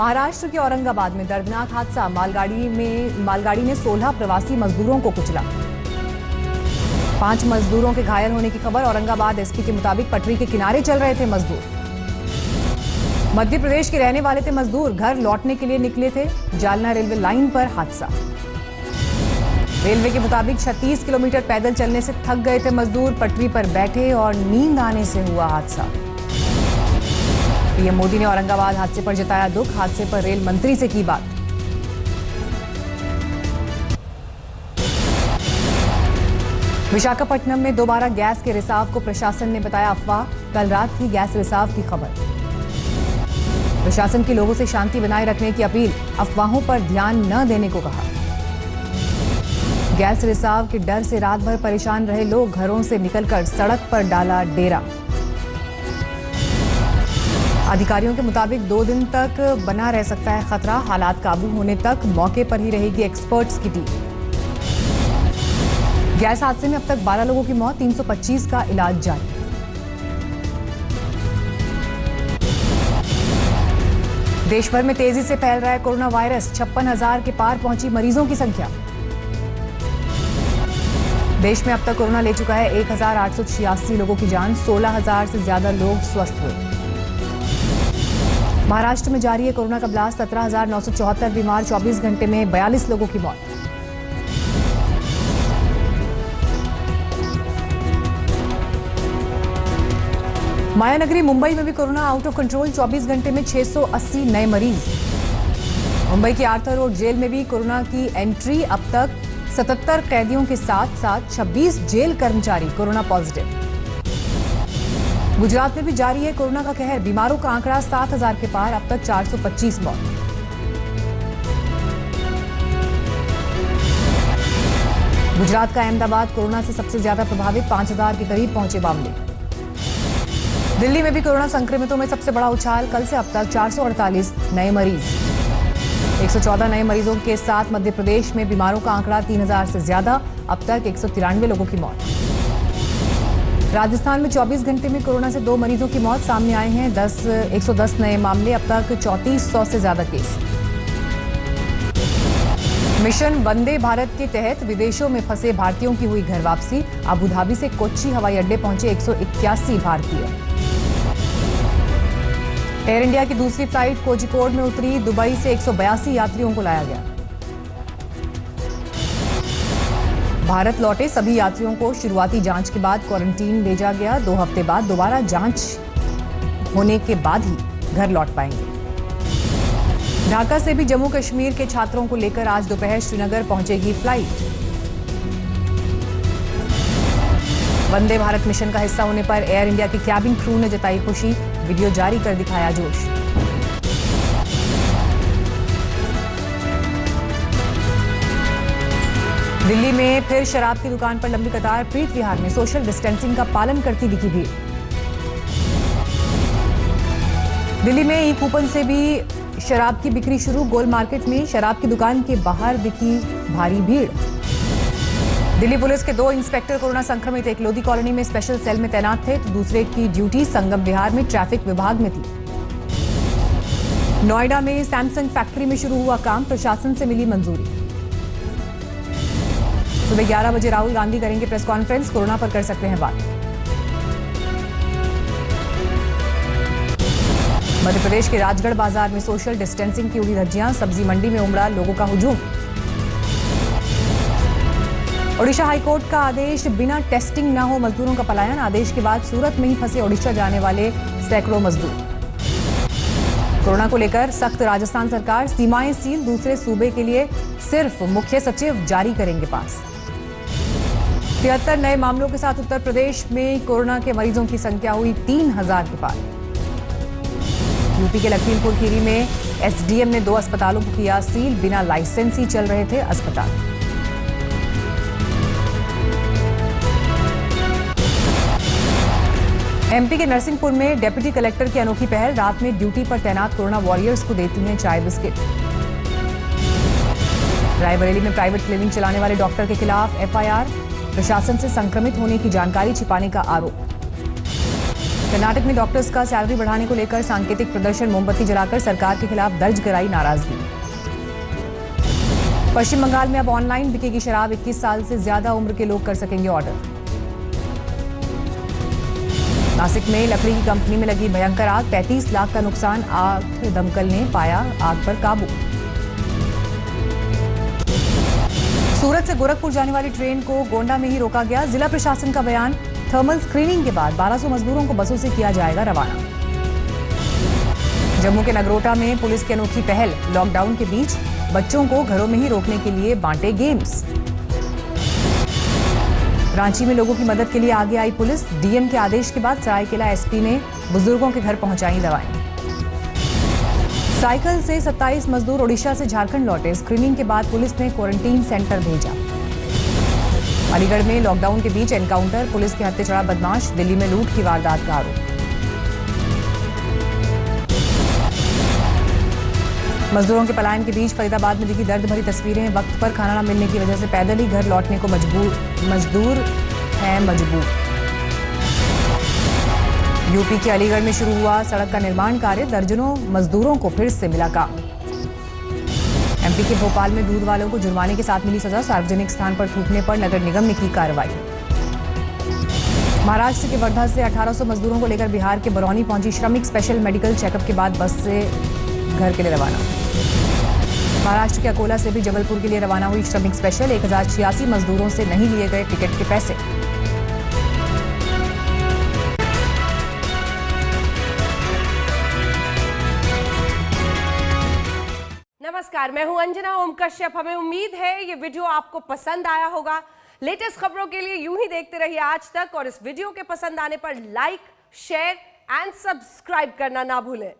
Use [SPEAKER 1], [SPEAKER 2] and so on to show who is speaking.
[SPEAKER 1] महाराष्ट्र के औरंगाबाद में दर्दनाक हादसा। मालगाड़ी ने 16 प्रवासी मजदूरों को कुचला। 5 मजदूरों के घायल होने की खबर। औरंगाबाद एसपी के मुताबिक पटरी के किनारे चल रहे थे मजदूर। मध्य प्रदेश के रहने वाले थे मजदूर, घर लौटने के लिए निकले थे। जालना रेलवे लाइन पर हादसा। रेलवे के मुताबिक 36 किलोमीटर पैदल चलने से थक गए थे मजदूर, पटरी पर बैठे और नींद आने से हुआ हादसा। पीएम मोदी ने औरंगाबाद हादसे पर जताया दुख। हादसे पर रेल मंत्री से की बात। विशाखापट्टनम में दोबारा गैस के रिसाव को प्रशासन ने बताया अफवाह। कल रात थी गैस रिसाव की खबर। प्रशासन की लोगों से शांति बनाए रखने की अपील। अफवाहों पर ध्यान न देने को कहा। गैस रिसाव के डर से रात भर परेशान रहे लोग, घरों से निकलकर सड़क पर डाला डेरा। अधिकारियों के मुताबिक 2 दिन तक बना रह सकता है खतरा। हालात काबू होने तक मौके पर ही रहेगी एक्सपर्ट्स की टीम। गैस हादसे में अब तक 12 लोगों की मौत, 325 का इलाज जारी। देश भर में तेजी से फैल रहा है कोरोना वायरस। 56,000 के पार पहुंची मरीजों की संख्या। देश में अब तक कोरोना ले चुका है 1,886 लोगों की जान। 16,000 से ज्यादा लोग स्वस्थ हुए। महाराष्ट्र में जारी है कोरोना का ब्लास्ट। 17,974 बीमार, 24 घंटे में 42 लोगों की मौत। मायानगरी मुंबई में भी कोरोना आउट ऑफ कंट्रोल। 24 घंटे में 680 नए मरीज। मुंबई की आर्थर रोड जेल में भी कोरोना की एंट्री। अब तक 77 कैदियों के साथ साथ 26 जेल कर्मचारी कोरोना पॉजिटिव। गुजरात में भी जारी है कोरोना का कहर। बीमारों का आंकड़ा 7,000 के पार। अब तक 425 मौत। गुजरात का अहमदाबाद कोरोना से सबसे ज्यादा प्रभावित। 5,000 के करीब पहुंचे मामले। दिल्ली में भी कोरोना संक्रमितों में सबसे बड़ा उछाल। कल से अब तक 448 नए मरीज। 114 नए मरीजों के साथ मध्य प्रदेश में बीमारों का आंकड़ा 3,000 से ज्यादा। अब तक 193 लोगों की मौत। राजस्थान में 24 घंटे में कोरोना से 2 मरीजों की मौत सामने आए हैं। 110 नए मामले। अब तक 3400 से ज्यादा केस। मिशन वंदे भारत के तहत विदेशों में फंसे भारतीयों की हुई घर वापसी। अबू धाबी से कोच्चि हवाई अड्डे पहुंचे 181 भारतीय। एयर इंडिया की दूसरी फ्लाइट कोझिकोड में उतरी। दुबई से 182 यात्रियों को लाया गया। भारत लौटे सभी यात्रियों को शुरुआती जांच के बाद क्वारंटीन भेजा गया। 2 हफ्ते बाद दोबारा जांच होने के बाद ही घर लौट पाएंगे। ढाका से भी जम्मू कश्मीर के छात्रों को लेकर आज दोपहर श्रीनगर पहुंचेगी फ्लाइट। वंदे भारत मिशन का हिस्सा होने पर एयर इंडिया की कैबिन क्रू ने जताई खुशी। वीडियो जारी कर दिखाया जोश। दिल्ली में फिर शराब की दुकान पर लंबी कतार। प्रीत विहार में सोशल डिस्टेंसिंग का पालन करती दिखी भीड़। दिल्ली में ई कूपन से भी शराब की बिक्री शुरू। गोल मार्केट में शराब की दुकान के बाहर दिखी भारी भीड़। दिल्ली पुलिस के 2 इंस्पेक्टर कोरोना संक्रमित। एक लोधी कॉलोनी में स्पेशल सेल में तैनात थे तो दूसरे की ड्यूटी संगम विहार में ट्रैफिक विभाग में थी। नोएडा में सैमसंग फैक्ट्री में शुरू हुआ काम। प्रशासन से मिली मंजूरी। सुबह 11 बजे राहुल गांधी करेंगे प्रेस कॉन्फ्रेंस। कोरोना पर कर सकते हैं बात। मध्य प्रदेश के राजगढ़ बाजार में सोशल डिस्टेंसिंग की उड़ी धज्जियां। सब्जी मंडी में उमड़ा लोगों का हुजूम। ओडिशा हाईकोर्ट का आदेश। बिना टेस्टिंग न हो मजदूरों का पलायन। आदेश के बाद सूरत में ही फंसे ओडिशा जाने वाले सैकड़ों मजदूर। कोरोना को लेकर सख्त राजस्थान सरकार। सीमाएं सील। दूसरे सूबे के लिए सिर्फ मुख्य सचिव जारी करेंगे पास। 73 नए मामलों के साथ उत्तर प्रदेश में कोरोना के मरीजों की संख्या हुई 3,000 के पार। यूपी के लखीमपुर खीरी में एसडीएम ने 2 अस्पतालों को किया सील। बिना लाइसेंस ही चल रहे थे अस्पताल। एमपी के नरसिंहपुर में डिप्टी कलेक्टर की अनोखी पहल। रात में ड्यूटी पर तैनात कोरोना वॉरियर्स को देती हैं चाय बिस्किट। रायबरेली में प्राइवेट क्लिनिक चलाने वाले डॉक्टर के खिलाफ एफआईआर। प्रशासन से संक्रमित होने की जानकारी छिपाने का आरोप। कर्नाटक में डॉक्टर्स का सैलरी बढ़ाने को लेकर सांकेतिक प्रदर्शन, मोमबत्ती जलाकर सरकार के खिलाफ दर्ज कराई नाराजगी। पश्चिम बंगाल में अब ऑनलाइन बिकेगी शराब, 21 साल से ज्यादा उम्र के लोग कर सकेंगे ऑर्डर। नासिक में लकड़ी की कंपनी में लगी भयंकर आग, 35 लाख का नुकसान, आग दमकल ने पाया आग पर काबू। सूरत से गोरखपुर जाने वाली ट्रेन को गोंडा में ही रोका गया, जिला प्रशासन का बयान, थर्मल स्क्रीनिंग के बाद 1200 मजदूरों को बसों से किया जाएगा रवाना। जम्मू के नगरोटा में पुलिस की अनोखी पहल, लॉकडाउन के बीच बच्चों को घरों में ही रोकने के लिए बांटे गेम्स। रांची में लोगों की मदद के लिए आगे आई पुलिस, डीएम के आदेश के बाद सरायकेला एसपी ने बुजुर्गों के घर पहुंचाई दवाएं। साइकिल से 27 मजदूर ओडिशा से झारखंड लौटे, स्क्रीनिंग के बाद पुलिस ने क्वारंटीन सेंटर भेजा। अलीगढ़ में लॉकडाउन के बीच एनकाउंटर, पुलिस के हत्थे चढ़ा बदमाश, दिल्ली में लूट की वारदात का आरोप। मजदूरों के पलायन के बीच फरीदाबाद में दिखी दर्द भरी तस्वीरें, वक्त पर खाना न मिलने की वजह से पैदल ही घर लौटने को मजदूर हैं मजबूर। यूपी के अलीगढ़ में शुरू हुआ सड़क का निर्माण कार्य, दर्जनों मजदूरों को फिर से मिला काम। एमपी के भोपाल में दूध वालों को जुर्माने के साथ मिली सजा, सार्वजनिक स्थान पर थूकने पर नगर निगम ने की कार्रवाई। महाराष्ट्र के वर्धा से 1800 मजदूरों को लेकर बिहार के बरौनी पहुंची श्रमिक, स्पेशल मेडिकल चेकअप के बाद बस से घर के लिए रवाना। महाराष्ट्र के अकोला से भी जबलपुर के लिए रवाना हुई श्रमिक स्पेशल, 1086 मजदूरों से नहीं लिए गए टिकट के पैसे।
[SPEAKER 2] नमस्कार, मैं हूं अंजना ओम कश्यप। हमें उम्मीद है ये वीडियो आपको पसंद आया होगा। लेटेस्ट खबरों के लिए यूं ही देखते रहिए आज तक, और इस वीडियो के पसंद आने पर लाइक, शेयर एंड सब्सक्राइब करना ना भूलें।